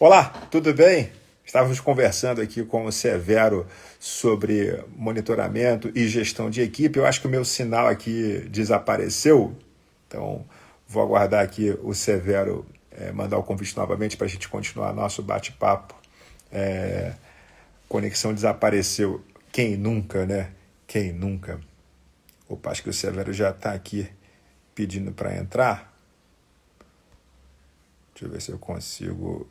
Olá, tudo bem? Estávamos conversando aqui com o Severo sobre monitoramento e gestão de equipe. Eu acho que o meu sinal aqui desapareceu, então vou aguardar aqui o Severo mandar o convite novamente para a gente continuar nosso bate-papo. Conexão desapareceu. Quem nunca, né? Quem nunca? Opa, acho que o Severo já está aqui pedindo para entrar. Deixa eu ver se eu consigo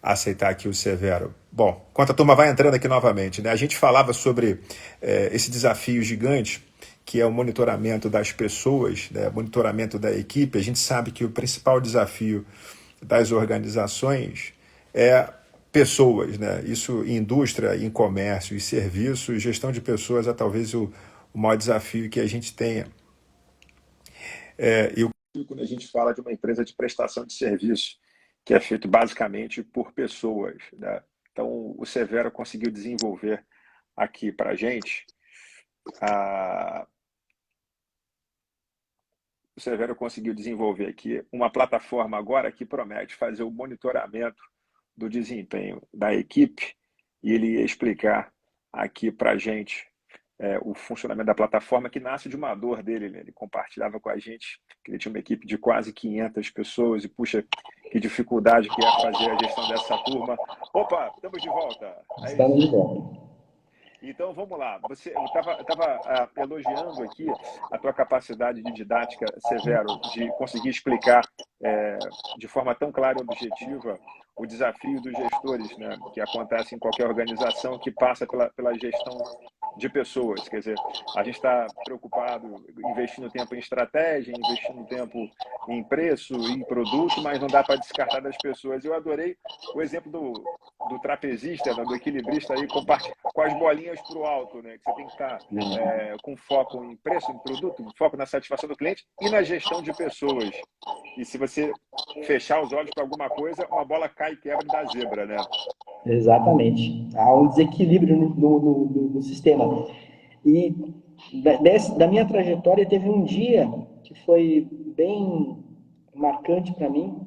aceitar aqui o Severo. Bom, enquanto a turma vai entrando aqui novamente, né, a gente falava sobre esse desafio gigante que é o monitoramento das pessoas, né, monitoramento da equipe. A gente sabe que o principal desafio das organizações é pessoas, né? Isso em indústria, em comércio e serviços, gestão de pessoas é talvez o maior desafio que a gente tenha. E quando a gente fala de uma empresa de prestação de serviço, que é feito basicamente por pessoas, né? Então, o Severo conseguiu desenvolver aqui para a gente, a... o Severo conseguiu desenvolver aqui uma plataforma agora que promete fazer o monitoramento do desempenho da equipe e ele ia explicar aqui para a gente o funcionamento da plataforma que nasce de uma dor dele, né? Ele compartilhava com a gente que ele tinha uma equipe de quase 500 pessoas e, puxa, que dificuldade que é fazer a gestão dessa turma. Opa, estamos de volta. É Estamos de isso. volta. Então, vamos lá. Eu estava elogiando aqui a tua capacidade de didática, Severo, de conseguir explicar de forma tão clara e objetiva o desafio dos gestores, né, que acontece em qualquer organização que passa pela gestão de pessoas. Quer dizer, a gente está preocupado investindo tempo em estratégia, investindo tempo em preço, em produto, mas não dá para descartar das pessoas. Eu adorei o exemplo do trapezista, né, do equilibrista aí com as bolinhas para o alto, né? Que você tem que estar com foco em preço, em produto, foco na satisfação do cliente e na gestão de pessoas. E se você fechar os olhos para alguma coisa, uma bola cai e quebra e dá zebra, né? Exatamente. Há um desequilíbrio no sistema. E da minha trajetória, teve um dia que foi bem marcante para mim.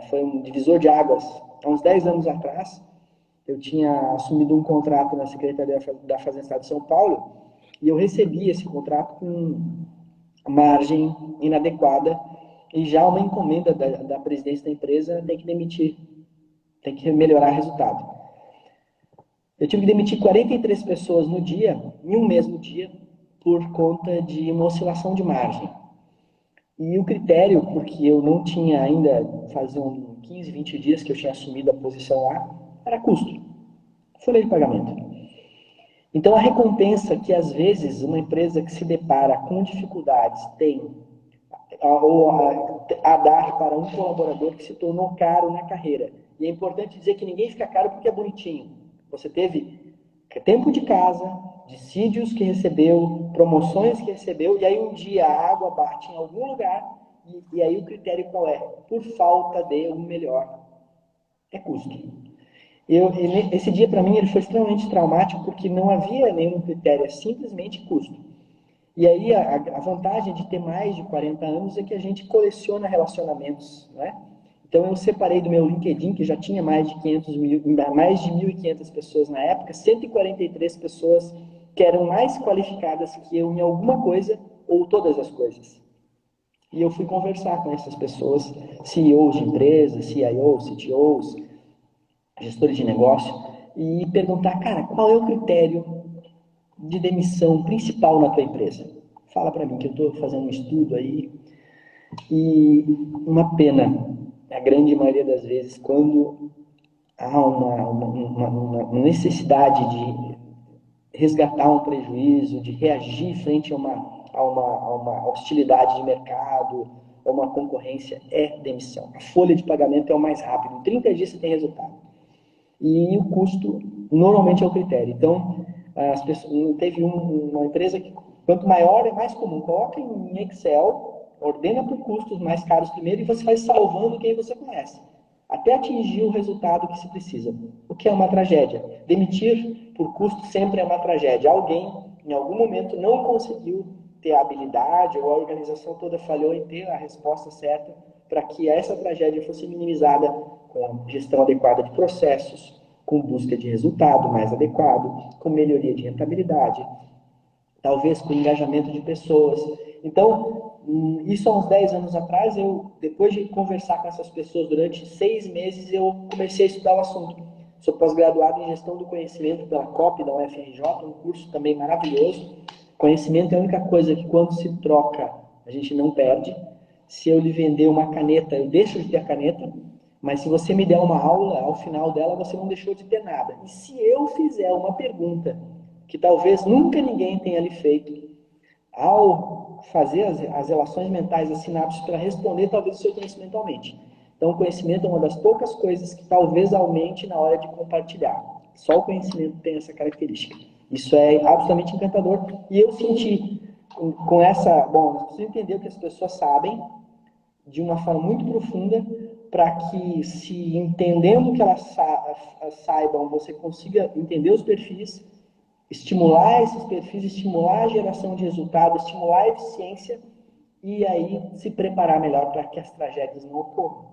Foi um divisor de águas. Há uns 10 anos atrás, eu tinha assumido um contrato na Secretaria da Fazenda do Estado de São Paulo e eu recebi esse contrato com margem inadequada e já uma encomenda da presidência da empresa tem que demitir, tem que melhorar o resultado. Eu tive que demitir 43 pessoas no dia, em um mesmo dia, por conta de uma oscilação de margem. E o critério, porque eu não tinha ainda, faziam 15, 20 dias que eu tinha assumido a posição lá, era custo, folha de pagamento. Então, a recompensa que às vezes uma empresa que se depara com dificuldades tem a dar para um colaborador que se tornou caro na carreira. E é importante dizer que ninguém fica caro porque é bonitinho. Você teve tempo de casa, dissídios que recebeu, promoções que recebeu, e aí um dia a água bate em algum lugar, e aí o critério qual é? Por falta de um melhor. É custo. Esse dia para mim ele foi extremamente traumático porque não havia nenhum critério, é simplesmente custo. E aí a vantagem de ter mais de 40 anos é que a gente coleciona relacionamentos, né? Então eu separei do meu LinkedIn, que já tinha mais de 500 mil, mais de 1.500 pessoas na época, 143 pessoas que eram mais qualificadas que eu em alguma coisa ou todas as coisas. E eu fui conversar com essas pessoas, CEOs de empresas, CIOs, CTOs, gestores de negócio, e perguntar, cara, qual é o critério de demissão principal na tua empresa? Fala para mim, que eu estou fazendo um estudo aí. E uma pena, a grande maioria das vezes, quando há uma necessidade de resgatar um prejuízo, de reagir frente a uma hostilidade de mercado, ou uma concorrência, é demissão. A folha de pagamento é o mais rápido. Em 30 dias você tem resultado. E o custo normalmente é o critério. Então, as pessoas, teve uma empresa que, quanto maior é mais comum. Coloca em Excel, ordena por custos mais caros primeiro e você vai salvando quem você conhece, até atingir o resultado que se precisa, o que é uma tragédia. Demitir por custo sempre é uma tragédia. Alguém, em algum momento, não conseguiu ter a habilidade ou a organização toda falhou em ter a resposta certa para que essa tragédia fosse minimizada com gestão adequada de processos, com busca de resultado mais adequado, com melhoria de rentabilidade, talvez com engajamento de pessoas. Então, isso há uns 10 anos atrás, depois de conversar com essas pessoas durante 6 meses, eu comecei a estudar o assunto. Sou pós-graduado em Gestão do Conhecimento pela COP, da UFRJ, um curso também maravilhoso. Conhecimento é a única coisa que, quando se troca, a gente não perde. Se eu lhe vender uma caneta, eu deixo de ter a caneta, mas se você me der uma aula, ao final dela, você não deixou de ter nada. E se eu fizer uma pergunta que talvez nunca ninguém tenha lhe feito, ao fazer as relações mentais, as sinapses para responder, talvez o seu conhecimento aumente. Então, o conhecimento é uma das poucas coisas que talvez aumente na hora de compartilhar. Só o conhecimento tem essa característica. Isso é absolutamente encantador. E eu senti com essa... Bom, nós precisamos entender o que as pessoas sabem de uma forma muito profunda para que, se entendendo o que elas saibam, você consiga entender os perfis, estimular esses perfis, estimular a geração de resultado, estimular a eficiência e aí se preparar melhor para que as tragédias não ocorram.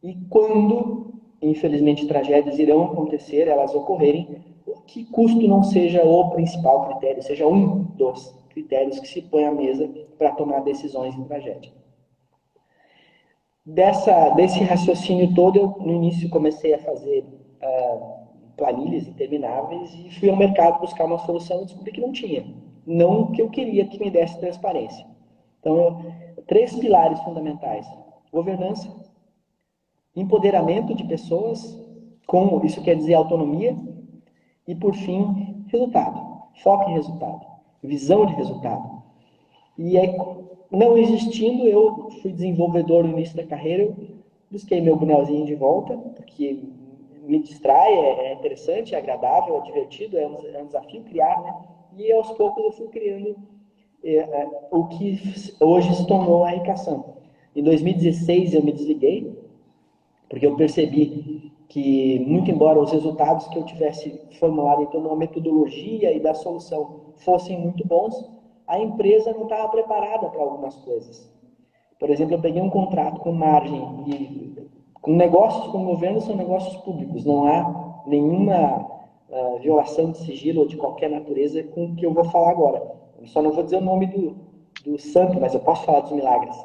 E quando, infelizmente, tragédias irão acontecer, elas ocorrerem, que custo não seja o principal critério, seja um dos critérios que se põe à mesa para tomar decisões em tragédia. Desse raciocínio todo, eu no início comecei a fazer planilhas intermináveis e fui ao mercado buscar uma solução e descobri que não tinha. Não que eu queria que me desse transparência. Então, 3 pilares fundamentais: governança, empoderamento de pessoas, isso quer dizer autonomia, e por fim, resultado. Foco em resultado, visão de resultado. E aí, não existindo, eu fui desenvolvedor no início da carreira, eu busquei meu bonezinho de volta, porque me distrai, é interessante, é agradável, é divertido, é um desafio criar, né? E aos poucos eu fui criando o que hoje se tornou a Ricação. Em 2016 eu me desliguei, porque eu percebi que, muito embora os resultados que eu tivesse formulado em torno da metodologia e da solução fossem muito bons, a empresa não estava preparada para algumas coisas. Por exemplo, eu peguei um contrato com margem e com negócios com o governo, são negócios públicos, não há nenhuma violação de sigilo ou de qualquer natureza com o que eu vou falar agora. Eu só não vou dizer o nome do santo, mas eu posso falar dos milagres.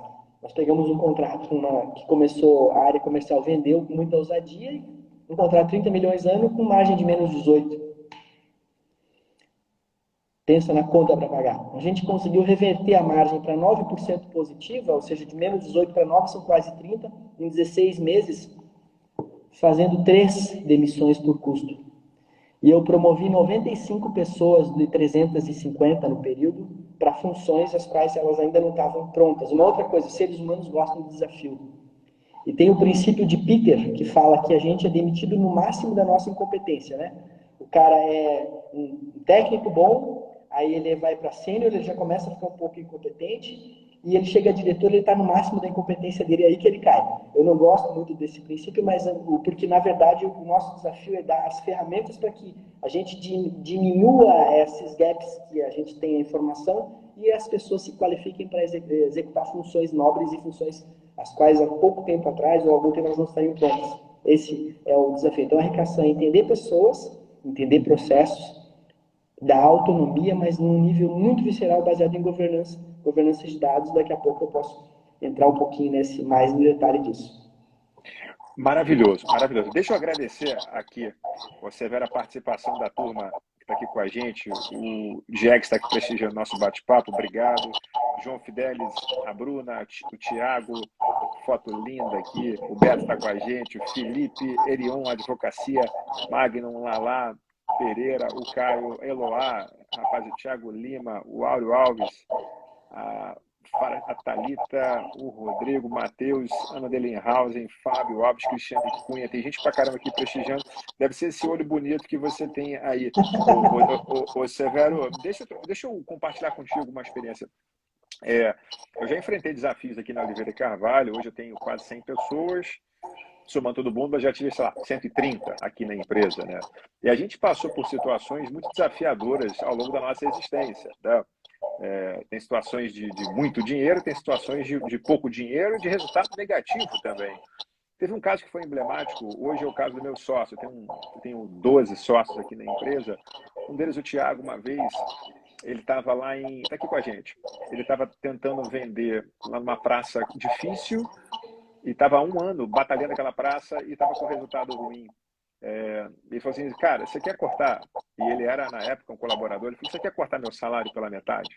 Nós pegamos um contrato que começou, a área comercial vendeu com muita ousadia, um contrato de 30 milhões ano com margem de menos 18. Pensa na conta para pagar. A gente conseguiu reverter a margem para 9% positiva, ou seja, de menos 18 para 9 são quase 30, em 16 meses, fazendo 3 demissões por custo. E eu promovi 95 pessoas de 350 no período para funções as quais elas ainda não estavam prontas. Uma outra coisa, seres humanos gostam de desafio. E tem o princípio de Peter, que fala que a gente é demitido no máximo da nossa incompetência, né? O cara é um técnico bom, aí ele vai para sênior, ele já começa a ficar um pouco incompetente, e ele chega a diretor, ele está no máximo da incompetência dele, é aí que ele cai. Eu não gosto muito desse princípio, mas porque, na verdade, o nosso desafio é dar as ferramentas para que a gente diminua esses gaps que a gente tem a informação e as pessoas se qualifiquem para executar funções nobres e funções as quais há pouco tempo atrás ou algum tempo elas não estariam prontas. Esse é o desafio. Então, a Ricação é entender pessoas, entender processos, da autonomia, mas num nível muito visceral, baseado em governança de dados. Daqui a pouco eu posso entrar um pouquinho mais no detalhe disso. Maravilhoso, maravilhoso. Deixa eu agradecer aqui, Severo, a participação da turma que está aqui com a gente, o Diego está aqui prestigiando nosso bate-papo, obrigado. João Fidelis, a Bruna, o Tiago, foto linda aqui, o Beto está com a gente, o Felipe, Erion, Advocacia, Magnum, Lala, Pereira, o Caio, Eloá, rapaz, o Thiago Lima, o Áureo Alves, a Thalita, o Rodrigo, o Matheus, Ana Delenhausen, Fábio Alves, Cristiane Cunha, tem gente pra caramba aqui prestigiando. Deve ser esse olho bonito que você tem aí. Ô Severo, deixa eu compartilhar contigo uma experiência. Eu já enfrentei desafios aqui na Oliveira Carvalho, hoje eu tenho quase 100 pessoas, somando todo mundo, mas já tive, sei lá, 130 aqui na empresa, né? E a gente passou por situações muito desafiadoras ao longo da nossa existência, né? Tem situações de muito dinheiro, tem situações de pouco dinheiro e de resultado negativo também. Teve um caso que foi emblemático, hoje é o caso do meu sócio, eu tenho 12 sócios aqui na empresa, um deles, o Thiago, uma vez, ele estava está aqui com a gente, ele estava tentando vender lá numa praça difícil e estava há um ano batalhando aquela praça e estava com resultado ruim. Ele falou assim, cara, você quer cortar? E ele era, na época, um colaborador, ele falou, você quer cortar meu salário pela metade?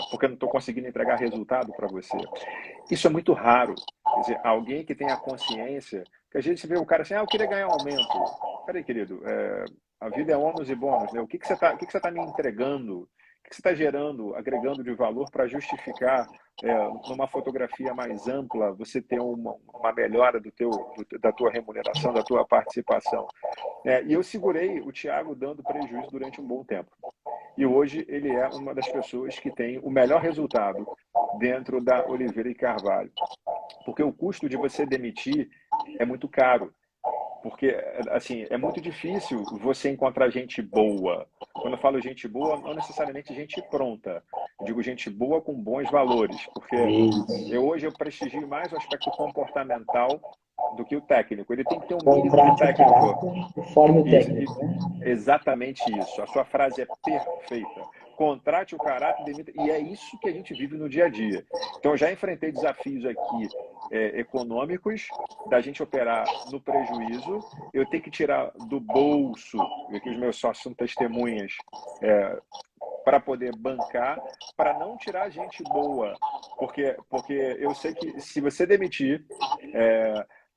Porque eu não estou conseguindo entregar resultado para você. Isso é muito raro. Quer dizer, alguém que tenha consciência, que a gente vê o cara assim, eu queria ganhar um aumento. Peraí, querido, a vida é ônus e bônus, né? O que você tá me entregando? O que você está gerando, agregando de valor para justificar, numa fotografia mais ampla, você ter uma melhora da tua remuneração, da tua participação? E eu segurei o Thiago dando prejuízo durante um bom tempo. E hoje ele é uma das pessoas que tem o melhor resultado dentro da Oliveira e Carvalho. Porque o custo de você demitir é muito caro. Porque, assim, é muito difícil você encontrar gente boa. Quando eu falo gente boa, não necessariamente gente pronta. Eu digo gente boa com bons valores. Porque hoje eu prestigio mais o aspecto comportamental do que o técnico. Ele tem que ter um mínimo de Contrate o técnico. caráter, forme o técnico, né? Exatamente isso. A sua frase é perfeita. Contrate o caráter, demita. E é isso que a gente vive no dia a dia. Então, eu já enfrentei desafios aqui econômicos, da gente operar no prejuízo, eu tenho que tirar do bolso, e aqui os meus sócios são testemunhas, para poder bancar, para não tirar gente boa. Porque eu sei que se você demitir,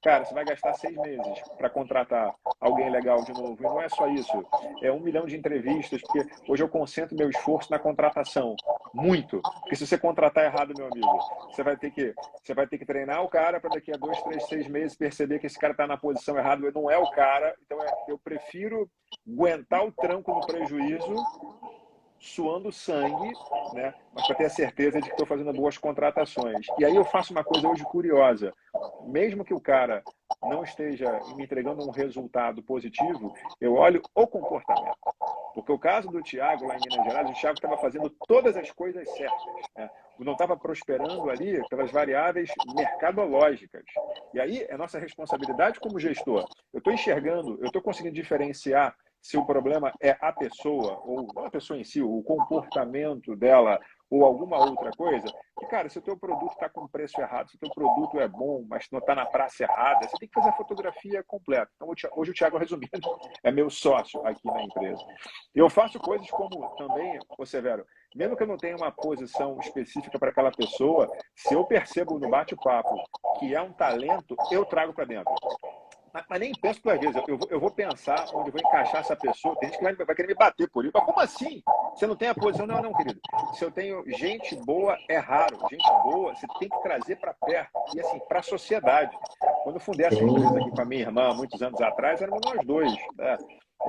cara, você vai gastar 6 meses para contratar alguém legal de novo. E não é só isso. É 1 milhão de entrevistas, porque hoje eu concentro meu esforço na contratação. Muito. Porque se você contratar errado, meu amigo, você vai ter que treinar o cara para daqui a 2, 3, 6 meses perceber que esse cara está na posição errada, não é o cara. Então, eu prefiro aguentar o tranco no prejuízo, suando sangue, né? Mas para ter a certeza de que estou fazendo boas contratações. E aí eu faço uma coisa hoje curiosa. Mesmo que o cara não esteja me entregando um resultado positivo, eu olho o comportamento. Porque o caso do Thiago, lá em Minas Gerais, o Thiago estava fazendo todas as coisas certas, né? Não estava prosperando ali pelas variáveis mercadológicas. E aí é nossa responsabilidade como gestor. Eu estou enxergando, eu estou conseguindo diferenciar se o problema é a pessoa, ou não a pessoa em si, o comportamento dela, ou alguma outra coisa, que, cara, se o teu produto está com preço errado, se o teu produto é bom, mas não está na praça errada, você tem que fazer a fotografia completa. Então, hoje o Thiago, resumindo, é meu sócio aqui na empresa. Eu faço coisas como também, Severo, mesmo que eu não tenha uma posição específica para aquela pessoa, se eu percebo no bate-papo que é um talento, eu trago para dentro. Mas nem penso duas vezes. Eu vou pensar onde eu vou encaixar essa pessoa. Tem gente que vai querer me bater por isso. Mas como assim? Você não tem a posição? Não, querido. Se eu tenho gente boa, é raro. Gente boa, você tem que trazer para perto. E assim, para a sociedade. Quando eu fundei essa empresa aqui com a minha irmã, muitos anos atrás, éramos nós dois. Né?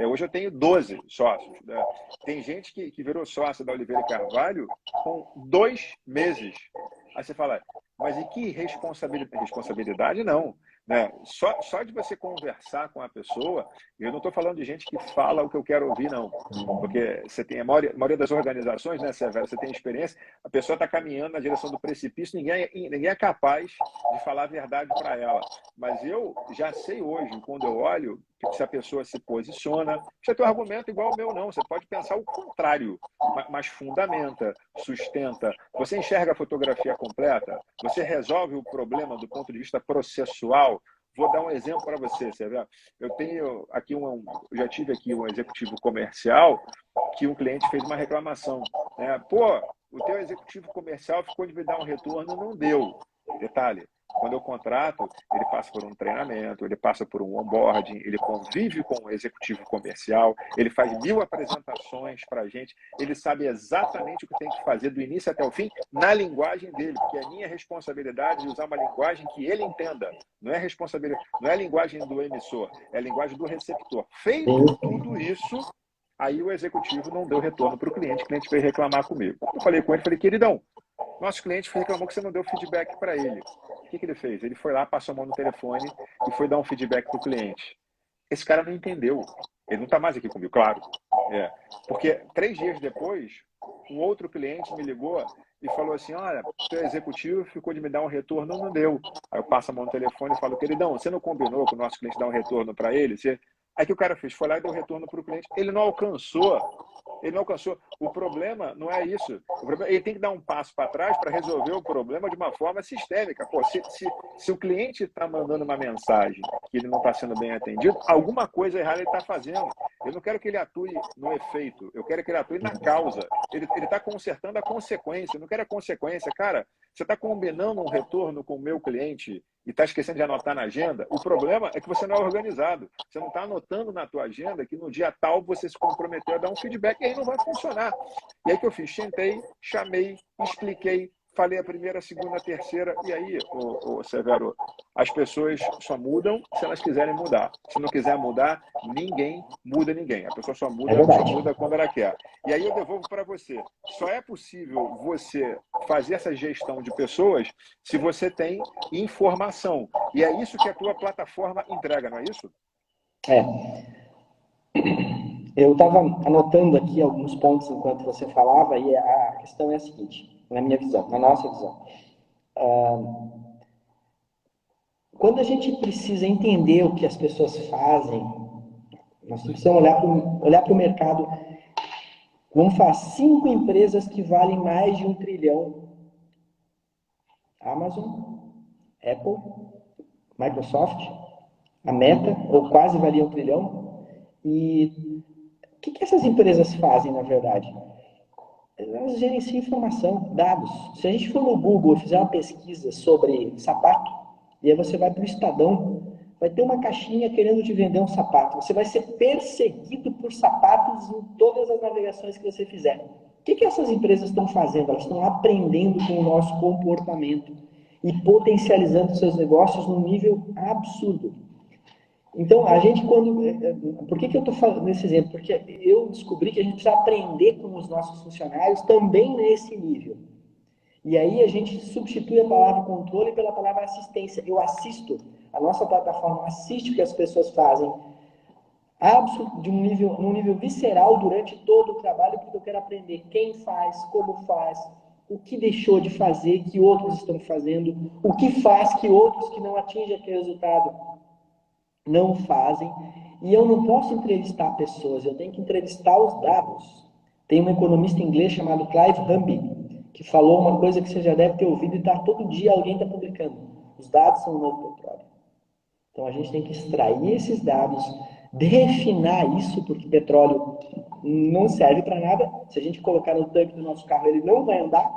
Hoje eu tenho 12 sócios. Né? Tem gente que virou sócio da Oliveira e Carvalho com 2 meses. Aí você fala, mas e que responsabilidade? Responsabilidade não. Né? Só de você conversar com a pessoa, eu não estou falando de gente que fala o que eu quero ouvir, não. Porque você tem a maioria das organizações, né, Severo, você tem experiência, a pessoa está caminhando na direção do precipício, ninguém é capaz de falar a verdade para ela. Mas eu já sei hoje, quando eu olho, que se a pessoa se posiciona, você tem um argumento igual ao meu, não. Você pode pensar o contrário, mas fundamenta, sustenta. Você enxerga a fotografia completa, você resolve o problema do ponto de vista processual. Vou dar um exemplo para você, Severo. Eu tenho aqui já tive aqui um executivo comercial que um cliente fez uma reclamação. Né? Pô, o teu executivo comercial ficou de me dar um retorno, não deu. Detalhe, quando eu contrato, ele passa por um treinamento, ele passa por um onboarding, ele convive com o executivo comercial, ele faz 1000 apresentações para a gente, ele sabe exatamente o que tem que fazer do início até o fim na linguagem dele, porque é minha responsabilidade de usar uma linguagem que ele entenda. Não é responsabilidade, não é a linguagem do emissor, é a linguagem do receptor. Feito tudo isso, aí o executivo não deu retorno para o cliente veio reclamar comigo. Quando eu falei com ele, falei, queridão, nosso cliente reclamou que você não deu feedback para ele. O que ele fez? Ele foi lá, passou a mão no telefone e foi dar um feedback para o cliente. Esse cara não entendeu. Ele não está mais aqui comigo, claro. Porque 3 dias depois, um outro cliente me ligou e falou assim, olha, teu executivo ficou de me dar um retorno, não deu. Aí eu passo a mão no telefone e falo, queridão, você não combinou com o nosso cliente dar um retorno para ele? Você... Aí que o cara fez? Foi lá e deu retorno para o cliente. Ele não alcançou. Ele não alcançou. O problema não é isso. O problema, ele tem que dar um passo para trás para resolver o problema de uma forma sistêmica. Pô, se o cliente está mandando uma mensagem que ele não está sendo bem atendido, alguma coisa errada ele está fazendo. Eu não quero que ele atue no efeito, eu quero que ele atue na causa. Ele está consertando a consequência, eu não quero a consequência. Cara, você está combinando um retorno com o meu cliente e está esquecendo de anotar na agenda, o problema é que você não é organizado. Você não está anotando na tua agenda que no dia tal você se comprometeu a dar um feedback e aí não vai funcionar. E aí que eu fiz? Sentei, chamei, expliquei, falei a primeira, a segunda, a terceira, e aí, Severo, as pessoas só mudam se elas quiserem mudar. Se não quiser mudar, ninguém muda ninguém. A pessoa só muda quando ela quer. E aí eu devolvo para você. Só é possível você fazer essa gestão de pessoas se você tem informação. E é isso que a tua plataforma entrega, não é isso? É. Eu estava anotando aqui alguns pontos enquanto você falava, e a questão é a seguinte, na minha visão, na nossa visão. Quando a gente precisa entender o que as pessoas fazem, nós precisamos olhar para o mercado. Vamos falar 5 empresas que valem mais de 1 trilhão. Amazon, Apple, Microsoft, a Meta, ou quase valia 1 trilhão. E o que essas empresas fazem, na verdade? Elas gerenciam informação, dados. Se a gente for no Google e fizer uma pesquisa sobre sapato, e aí você vai para o Estadão, vai ter uma caixinha querendo te vender um sapato. Você vai ser perseguido por sapatos em todas as navegações que você fizer. O que essas empresas estão fazendo? Elas estão aprendendo com o nosso comportamento e potencializando seus negócios num nível absurdo. Então, a gente por que eu estou falando nesse exemplo? Porque eu descobri que a gente precisa aprender com os nossos funcionários também nesse nível. E aí a gente substitui a palavra controle pela palavra assistência. Eu assisto, a nossa plataforma assiste o que as pessoas fazem num nível visceral durante todo o trabalho, porque eu quero aprender quem faz, como faz, o que deixou de fazer que outros estão fazendo, o que faz que outros que não atingem aquele resultado não fazem. E eu não posso entrevistar pessoas, eu tenho que entrevistar os dados. Tem um economista inglês chamado Clive Humby, que falou uma coisa que você já deve ter ouvido e todo dia alguém está publicando. Os dados são o novo petróleo. Então a gente tem que extrair esses dados, refinar isso, porque petróleo não serve para nada. Se a gente colocar no tanque do nosso carro, ele não vai andar.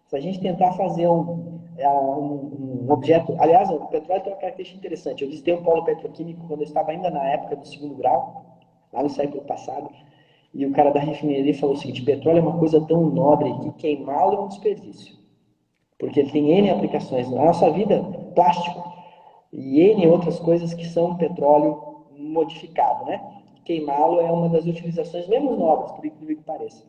Se a gente tentar fazer um objeto... Aliás, o petróleo tem uma característica interessante. Eu visitei um polo petroquímico quando eu estava ainda na época do 2º grau, lá no século passado, e o cara da refineria falou o seguinte: petróleo é uma coisa tão nobre que queimá-lo é um desperdício. Porque ele tem N aplicações. Na nossa vida, plástico e N outras coisas que são petróleo modificado, né? Queimá-lo é uma das utilizações menos nobres, por incrível que pareça.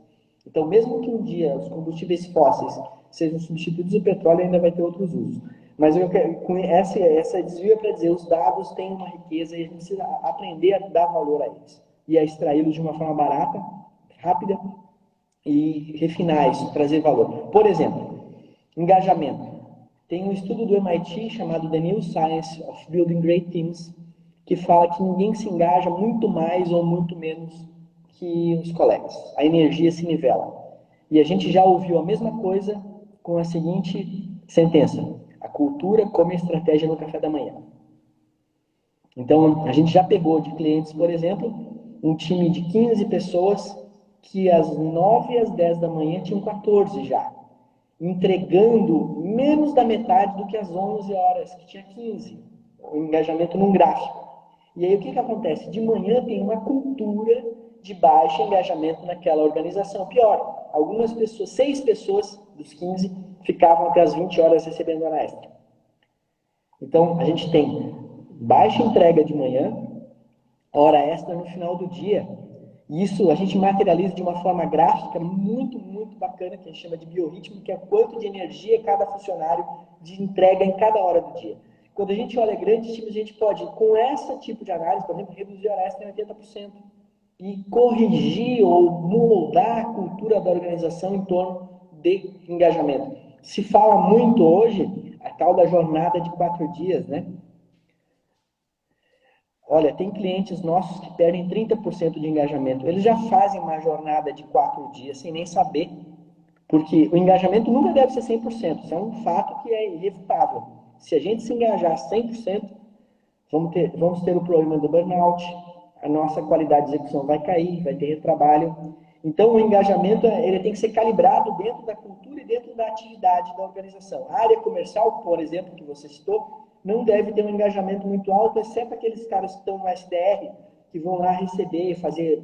Então, mesmo que um dia os combustíveis fósseis sejam substituídos, o petróleo ainda vai ter outros usos. Mas com essa desvio é para dizer, os dados têm uma riqueza e a gente precisa aprender a dar valor a eles. E a extraí-los de uma forma barata, rápida e refinar isso, trazer valor. Por exemplo, engajamento. Tem um estudo do MIT chamado The New Science of Building Great Teams, que fala que ninguém se engaja muito mais ou muito menos que os colegas. A energia se nivela. E a gente já ouviu a mesma coisa com a seguinte sentença: a cultura come a estratégia no café da manhã. Então, a gente já pegou de clientes, por exemplo, um time de 15 pessoas que às 9 e às 10 da manhã tinham 14 já, entregando menos da metade do que às 11 horas, que tinha 15. O engajamento num gráfico. E aí o que acontece? De manhã tem uma cultura de baixo engajamento naquela organização. Pior, algumas pessoas, 6 pessoas dos 15, ficavam até as 20 horas recebendo hora extra. Então, a gente tem baixa entrega de manhã, hora extra no final do dia. E isso a gente materializa de uma forma gráfica muito, muito bacana, que a gente chama de biorritmo, que é quanto de energia cada funcionário de entrega em cada hora do dia. Quando a gente olha grandes times, a gente pode, com esse tipo de análise, por exemplo, reduzir a hora extra em 80%. e corrigir ou moldar a cultura da organização em torno de engajamento. Se fala muito hoje a tal da jornada de 4 dias, né? Olha, tem clientes nossos que perdem 30% de engajamento. Eles já fazem uma jornada de 4 dias sem nem saber, porque o engajamento nunca deve ser 100%. Isso é um fato que é irrefutável. Se a gente se engajar 100%, vamos ter o problema do burnout, a nossa qualidade de execução vai cair, vai ter retrabalho. Então, o engajamento ele tem que ser calibrado dentro da cultura e dentro da atividade da organização. A área comercial, por exemplo, que você citou, não deve ter um engajamento muito alto, exceto aqueles caras que estão no SDR, que vão lá receber, fazer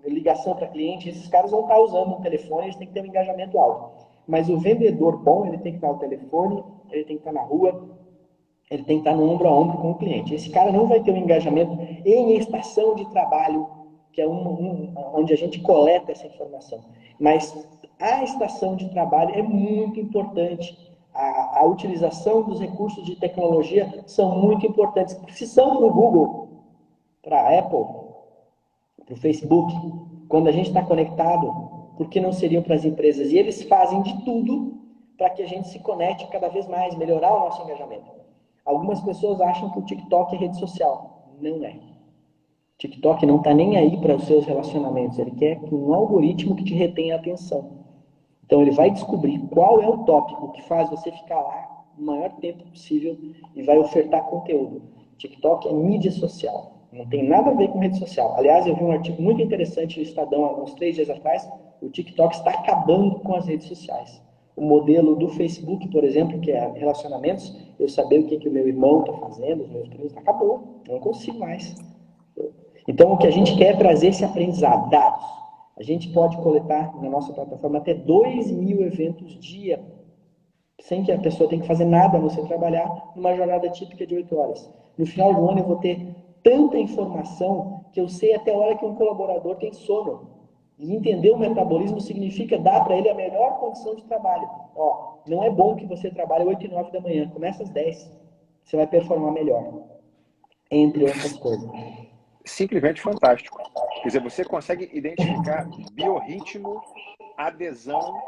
ligação para cliente. Esses caras vão estar usando o telefone, eles têm que ter um engajamento alto. Mas o vendedor bom, ele tem que estar no telefone, ele tem que estar na rua, ele tem que estar no ombro a ombro com o cliente. Esse cara não vai ter um engajamento em estação de trabalho, que é onde a gente coleta essa informação. Mas a estação de trabalho é muito importante. A utilização dos recursos de tecnologia são muito importantes. Se são para o Google, para a Apple, para o Facebook, quando a gente está conectado, por que não seriam para as empresas? E eles fazem de tudo para que a gente se conecte cada vez mais, melhorar o nosso engajamento. Algumas pessoas acham que o TikTok é rede social. Não é. O TikTok não está nem aí para os seus relacionamentos. Ele quer um algoritmo que te retenha a atenção. Então ele vai descobrir qual é o tópico que faz você ficar lá o maior tempo possível e vai ofertar conteúdo. O TikTok é mídia social. Não tem nada a ver com rede social. Aliás, eu vi um artigo muito interessante no Estadão há uns 3 dias atrás. O TikTok está acabando com as redes sociais. O modelo do Facebook, por exemplo, que é relacionamentos, eu saber o que o meu irmão está fazendo, os meus primos, acabou. Não consigo mais. Então, o que a gente quer é trazer esse aprendizado, dados. A gente pode coletar na nossa plataforma até 2.000 eventos dia, sem que a pessoa tenha que fazer nada, a não ser trabalhar numa jornada típica de 8 horas. No final do ano, eu vou ter tanta informação que eu sei até a hora que um colaborador tem sono. E entender o metabolismo significa dar para ele a melhor condição de trabalho. Ó, não é bom que você trabalhe 8 e 9 da manhã, começa às 10. Você vai performar melhor, entre outras coisas. Simplesmente fantástico. Quer dizer, você consegue identificar biorritmo, adesão,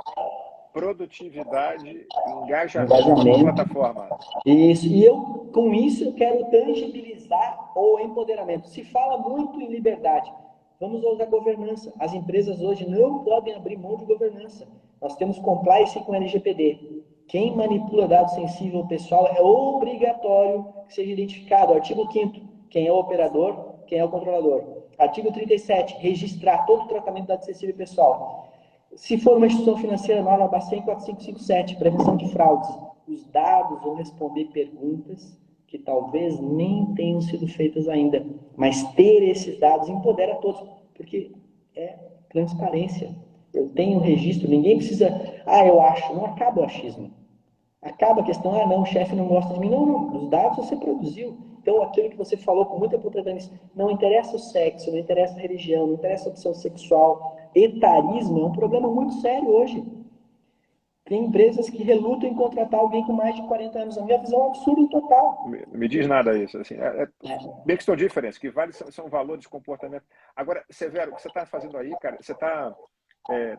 produtividade, engajamento na plataforma. Isso. E com isso, eu quero tangibilizar o empoderamento. Se fala muito em liberdade. Vamos usar governança. As empresas hoje não podem abrir mão de governança. Nós temos compliance com LGPD. Quem manipula dados sensíveis pessoal é obrigatório que seja identificado. Artigo 5º, quem é o operador, quem é o controlador. Artigo 37, registrar todo o tratamento de dados sensíveis pessoal. Se for uma instituição financeira, norma Bacen 4557, prevenção de fraudes. Os dados vão responder perguntas que talvez nem tenham sido feitas ainda, mas ter esses dados empodera todos, porque é transparência. Eu tenho um registro, ninguém precisa, eu acho, não acaba o achismo. Acaba a questão, não, o chefe não gosta de mim. Não, não, os dados você produziu. Então, aquilo que você falou com muita propriedade, não interessa o sexo, não interessa a religião, não interessa a opção sexual. Etarismo é um problema muito sério hoje. Tem empresas que relutam em contratar alguém com mais de 40 anos. A minha visão é um absurdo total. Me diz nada isso. Assim, makes no difference, que vale são valores de comportamento. Agora, Severo, o que você está fazendo aí, cara, você está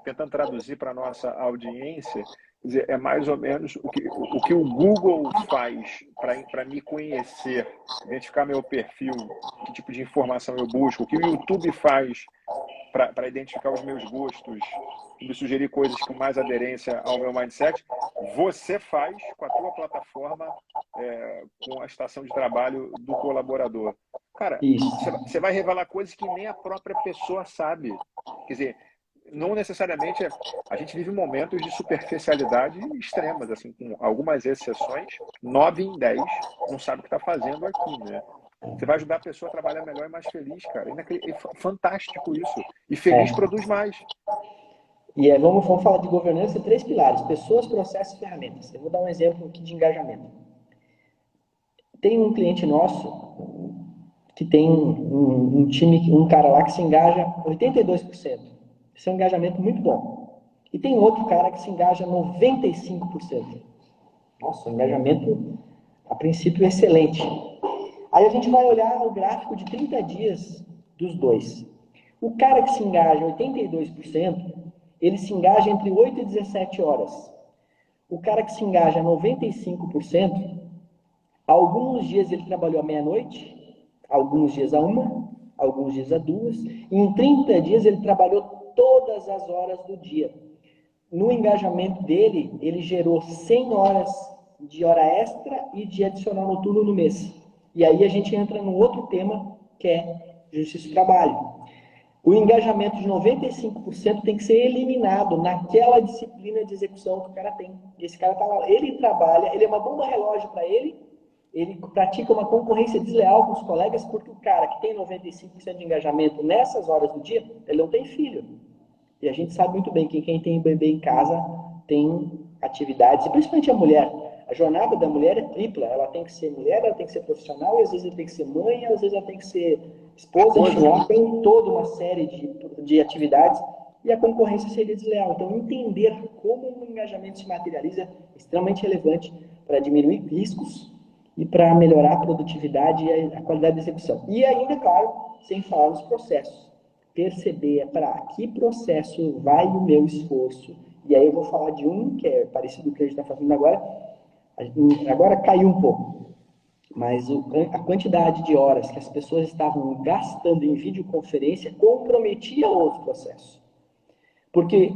tentando traduzir para a nossa audiência, quer dizer, é mais ou menos o que o Google faz para me conhecer, identificar meu perfil, que tipo de informação eu busco, o que o YouTube faz para identificar os meus gostos e me sugerir coisas com mais aderência ao meu mindset, você faz com a tua plataforma, com a estação de trabalho do colaborador. Cara, você vai revelar coisas que nem a própria pessoa sabe. Quer dizer, não necessariamente a gente vive momentos de superficialidade extremas, assim, com algumas exceções, 9 em 10 não sabe o que está fazendo aqui, né? Você vai ajudar a pessoa a trabalhar melhor e mais feliz, cara. É fantástico isso. E feliz produz mais. E vamos falar de governança, 3 pilares: pessoas, processos e ferramentas. Eu vou dar um exemplo aqui de engajamento. Tem um cliente nosso que tem um time, um cara lá que se engaja 82%. Esse é um engajamento muito bom. E tem outro cara que se engaja 95%. Nossa, um engajamento, a princípio, excelente. Aí a gente vai olhar o gráfico de 30 dias dos dois. O cara que se engaja 82%, ele se engaja entre 8 e 17 horas. O cara que se engaja 95%, alguns dias ele trabalhou à meia-noite, alguns dias a 1, alguns dias a 2, e em 30 dias ele trabalhou todas as horas do dia. No engajamento dele, ele gerou 100 horas de hora extra e de adicional noturno no mês. E aí a gente entra num outro tema, que é justiça do trabalho. O engajamento de 95% tem que ser eliminado naquela disciplina de execução que o cara tem. Esse cara tá lá, ele trabalha, ele é uma bomba relógio para ele pratica uma concorrência desleal com os colegas, porque o cara que tem 95% de engajamento nessas horas do dia, ele não tem filho. E a gente sabe muito bem que quem tem bebê em casa tem atividades, e principalmente a mulher. A jornada da mulher é tripla. Ela tem que ser mulher, ela tem que ser profissional, e às vezes ela tem que ser mãe, às vezes ela tem que ser esposa, enfim, ela tem toda uma série de atividades e a concorrência seria desleal. Então, entender como o engajamento se materializa é extremamente relevante para diminuir riscos e para melhorar a produtividade e a qualidade da execução. E ainda, claro, sem falar nos processos. Perceber para que processo vai o meu esforço. E aí eu vou falar de um que é parecido com o que a gente está fazendo agora. Agora caiu um pouco, mas a quantidade de horas que as pessoas estavam gastando em videoconferência comprometia outros processos. Porque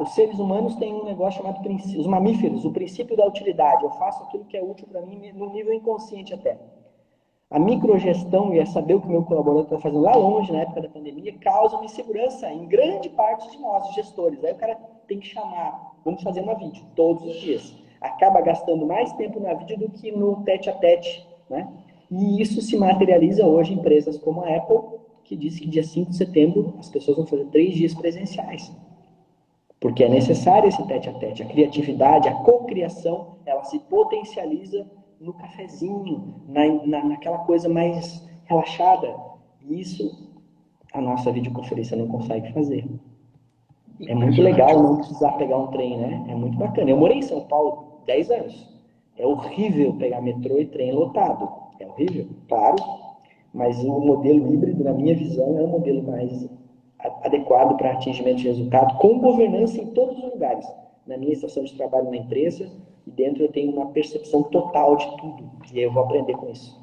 os seres humanos têm um negócio chamado os mamíferos, o princípio da utilidade. Eu faço aquilo que é útil para mim no nível inconsciente até. A microgestão, e é saber o que o meu colaborador está fazendo lá longe, na época da pandemia, causa uma insegurança em grande parte de nós, gestores. Aí o cara tem que chamar, vamos fazer uma vídeo, todos os dias. Acaba gastando mais tempo na vídeo do que no tete-a-tete, né? E isso se materializa hoje em empresas como a Apple, que diz que dia 5 de setembro as pessoas vão fazer 3 dias presenciais. Porque é necessário esse tete-a-tete. A criatividade, a cocriação, ela se potencializa no cafezinho, naquela coisa mais relaxada. E isso a nossa videoconferência não consegue fazer. É muito legal não precisar pegar um trem, né? É muito bacana. Eu morei em São Paulo 10 anos. É horrível pegar metrô e trem lotado. É horrível, claro. Mas o modelo híbrido, na minha visão, é o modelo mais adequado para atingimento de resultado, com governança em todos os lugares. Na minha estação de trabalho na empresa, e dentro eu tenho uma percepção total de tudo. E aí eu vou aprender com isso.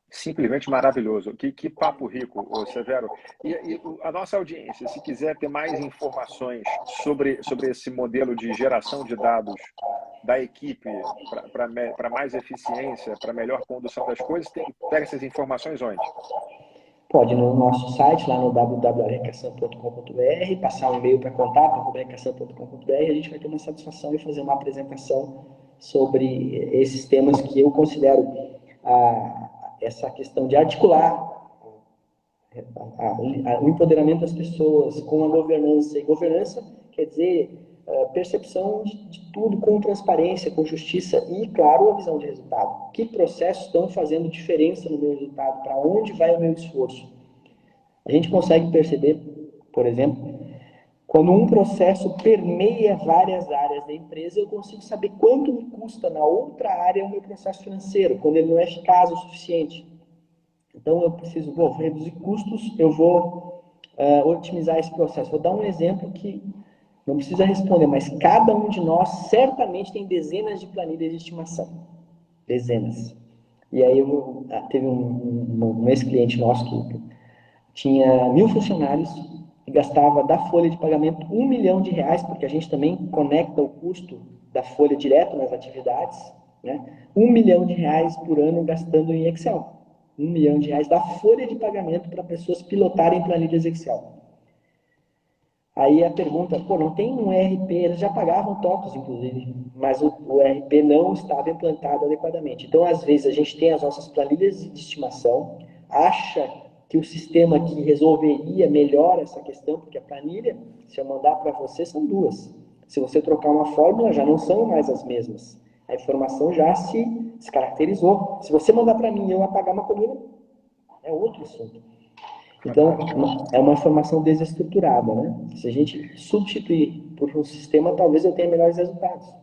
Simplesmente maravilhoso. Que papo rico, Severo. E a nossa audiência, se quiser ter mais informações sobre esse modelo de geração de dados da equipe para mais eficiência, para melhor condução das coisas, pega essas informações onde? Pode ir no nosso site, lá no www.rcação.com.br, passar um e-mail para contato@rcação.com.br, a gente vai ter uma satisfação em fazer uma apresentação sobre esses temas que eu considero essa questão de articular o empoderamento das pessoas com a governança. E governança quer dizer percepção de tudo com transparência, com justiça e, claro, a visão de resultado. Que processos estão fazendo diferença no meu resultado? Para onde vai o meu esforço? A gente consegue perceber, por exemplo, quando um processo permeia várias áreas da empresa, eu consigo saber quanto me custa na outra área o meu processo financeiro, quando ele não é eficaz o suficiente. Então, eu preciso, vou reduzir custos, eu vou otimizar esse processo. Vou dar um exemplo que não precisa responder, mas cada um de nós certamente tem dezenas de planilhas de estimação. Dezenas. E aí, teve um ex-cliente nosso que tinha 1.000 funcionários e gastava da folha de pagamento R$ 1 milhão, porque a gente também conecta o custo da folha direto nas atividades, né? R$ 1 milhão por ano gastando em Excel. R$ 1 milhão da folha de pagamento para pessoas pilotarem planilhas Excel. Aí a pergunta, não tem um ERP, eles já pagavam TOTOS, inclusive, mas o ERP não estava implantado adequadamente. Então, às vezes, a gente tem as nossas planilhas de estimação, acha que o sistema que resolveria melhor essa questão, porque a planilha, se eu mandar para você, são duas. Se você trocar uma fórmula, já não são mais as mesmas. A informação já se descaracterizou. Se você mandar para mim e eu apagar uma coluna, é outro assunto. Então, é uma informação desestruturada, né? Se a gente substituir por um sistema, talvez eu tenha melhores resultados.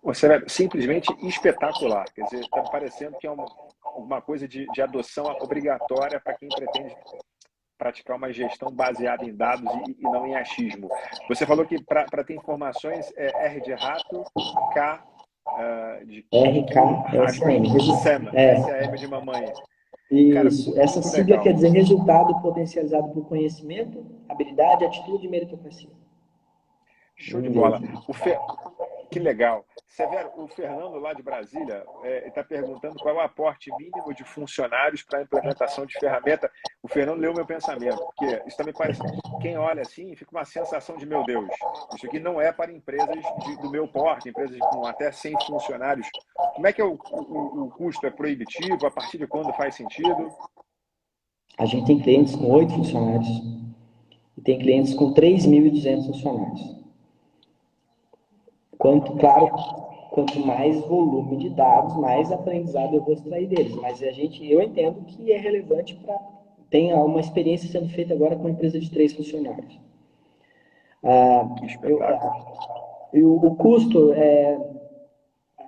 Você é simplesmente espetacular. Quer dizer, está parecendo que é uma coisa de adoção obrigatória para quem pretende praticar uma gestão baseada em dados e não em achismo. Você falou que para ter informações é R de rato, K de RKSM. SAM, SAM de mamãe. Cara, Isso. Essa muito sigla legal. quer dizer resultado potencializado por conhecimento, habilidade, atitude e meritocracia. Show de bola. Que legal. Severo, o Fernando lá de Brasília está perguntando qual é o aporte mínimo de funcionários para a implementação de ferramenta. O Fernando leu meu pensamento, porque isso também parece, quem olha assim, fica uma sensação de, meu Deus, isso aqui não é para empresas do meu porte, empresas com até 100 funcionários. Como é que o custo é proibitivo? A partir de quando faz sentido? A gente tem clientes com 8 funcionários e tem clientes com 3.200 funcionários. Quanto mais volume de dados, mais aprendizado eu vou extrair deles. Mas eu entendo que é relevante para ter uma experiência sendo feita agora com uma empresa de 3 funcionários. O custo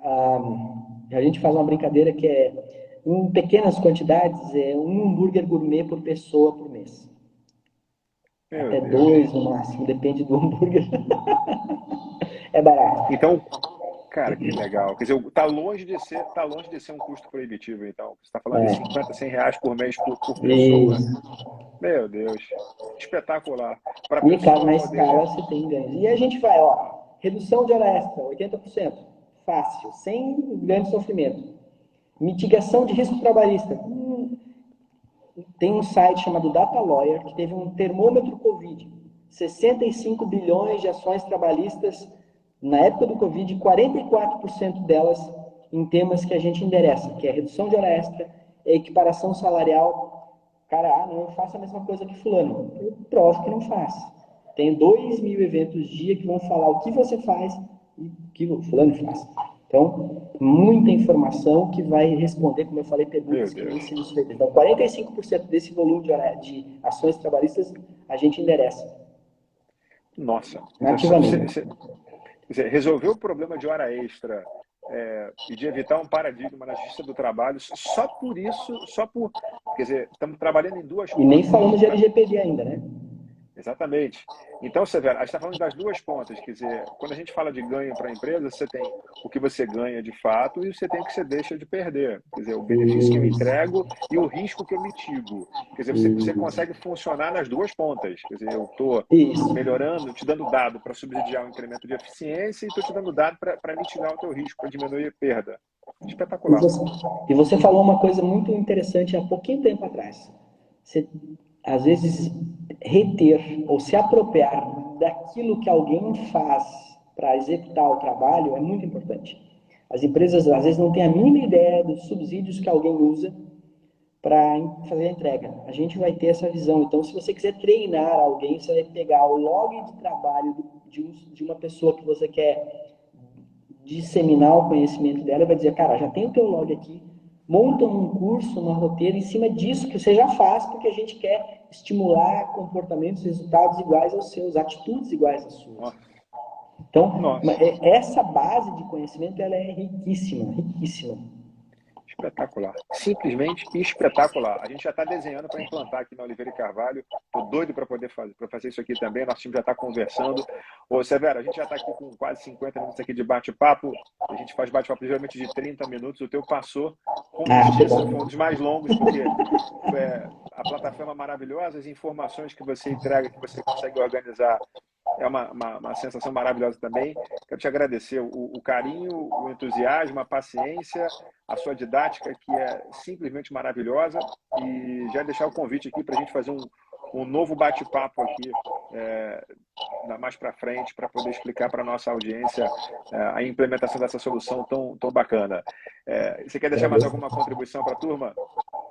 a gente faz uma brincadeira que em pequenas quantidades, um hambúrguer gourmet por pessoa por mês. Até 2 no máximo, depende do hambúrguer. É barato. Então, cara, que legal. Quer dizer, tá longe de ser um custo proibitivo, então. Você está falando de 50, 100 reais por mês por pessoa. Isso. Meu Deus. Espetacular. E na escala você tem ganhos. E a gente vai, redução de hora extra, 80%. Fácil, sem grande sofrimento. Mitigação de risco trabalhista. Tem um site chamado Data Lawyer, que teve um termômetro Covid. 65 bilhões de ações trabalhistas na época do Covid, 44% delas em temas que a gente endereça, que é redução de hora extra, equiparação salarial. Cara, não, eu faço a mesma coisa que fulano. Eu provo que não faz. Tem 2.000 eventos dia que vão falar o que você faz e o que o fulano faz. Então, muita informação que vai responder, como eu falei, perguntas que nem se nos feitas. Então, 45% desse volume de ações trabalhistas a gente endereça. Nossa. Ativamente. Você resolveu o problema de hora extra e de evitar um paradigma na justiça do trabalho só por isso, quer dizer, estamos trabalhando em duas pontas. E nem falamos de LGPD ainda, né? Exatamente. Então, Severo, a gente está falando das duas pontas, quer dizer, quando a gente fala de ganho para a empresa, você tem o que você ganha de fato e você tem o que você deixa de perder. Quer dizer, o benefício que eu entrego e o risco que eu mitigo. Quer dizer, você consegue funcionar nas duas pontas. Quer dizer, eu estou melhorando, te dando dado para subsidiar o incremento de eficiência e estou te dando dado para mitigar o teu risco, para diminuir a perda. Espetacular. E você falou uma coisa muito interessante há pouquinho tempo atrás. Você, às vezes, reter ou se apropriar daquilo que alguém faz para executar o trabalho é muito importante. As empresas, às vezes, não têm a mínima ideia dos subsídios que alguém usa para fazer a entrega. A gente vai ter essa visão. Então, se você quiser treinar alguém, você vai pegar o log de trabalho de uma pessoa que você quer disseminar o conhecimento dela e vai dizer, cara, já tem o teu log aqui, monta um curso, uma roteira em cima disso que você já faz, porque a gente quer estimular comportamentos, resultados iguais aos seus, atitudes iguais às suas. Então, essa base de conhecimento, ela é riquíssima, riquíssima. Espetacular. Simplesmente espetacular. A gente já está desenhando para implantar aqui na Oliveira e Carvalho. Estou doido para poder fazer isso aqui também. Nosso time já está conversando. Ô, Severo, a gente já está aqui com quase 50 minutos aqui de bate-papo. A gente faz bate-papo geralmente de 30 minutos. O teu passou com justiça. Foi um dos mais longos, porque a plataforma é maravilhosa, as informações que você entrega, que você consegue organizar, é uma sensação maravilhosa também. Quero te agradecer o carinho, o entusiasmo, a paciência, a sua didática, que é simplesmente maravilhosa, e já deixar o convite aqui para a gente fazer um novo bate-papo aqui mais para frente, para poder explicar para a nossa audiência a implementação dessa solução tão bacana. Você quer deixar mais alguma contribuição para a turma?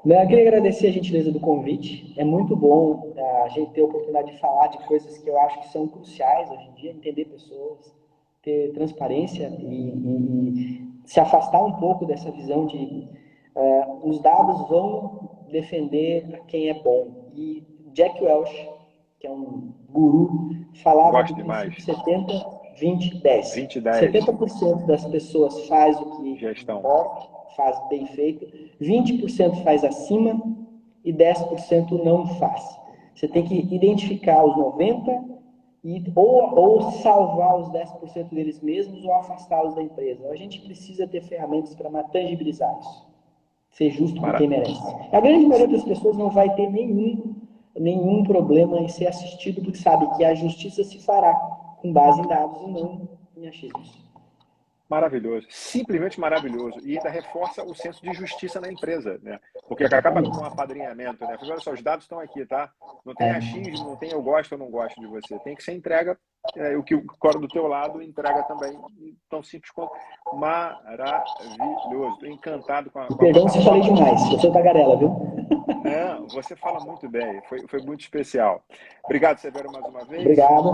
Eu queria agradecer a gentileza do convite. É muito bom a gente ter a oportunidade de falar de coisas que eu acho que são cruciais hoje em dia, entender pessoas, ter transparência e se afastar um pouco dessa visão de os dados vão defender quem é bom. E Jack Welch, que é um guru, falava do princípio 70, 20, 10. 70% das pessoas faz o que importa, faz bem feito, 20% faz acima e 10% não faz. Você tem que identificar os 90% ou salvar os 10% deles mesmos ou afastá-los da empresa. A gente precisa ter ferramentas para tangibilizar isso. Ser justo com quem merece. A grande maioria das pessoas não vai ter nenhum problema em ser assistido, porque sabe que a justiça se fará com base em dados e não em achismos. Maravilhoso, simplesmente maravilhoso. E ainda reforça o senso de justiça na empresa, né? Porque acaba com um apadrinhamento, né? Olha só, os dados estão aqui, tá? Não tem achismo, não tem eu gosto ou não gosto de você. Tem que ser entrega, o que o coro do teu lado entrega também. Tão simples quanto. Maravilhoso. Estou encantado com a Perdão se falei demais, eu sou tagarela, viu? Não, você fala muito bem, foi muito especial. Obrigado, Severo, mais uma vez. Obrigado.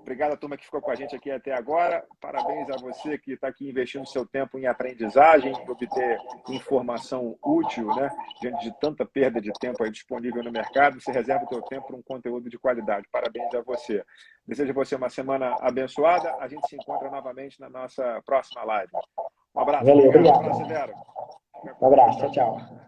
Obrigado à turma que ficou com a gente aqui até agora. Parabéns a você que está aqui investindo seu tempo em aprendizagem, em obter informação útil, né? Diante de tanta perda de tempo aí disponível no mercado, você reserva o seu tempo para um conteúdo de qualidade. Parabéns a você. Desejo a você uma semana abençoada. A gente se encontra novamente na nossa próxima live. Um abraço. Valeu, obrigado. Um abraço, Severo. Um abraço, tchau, tchau.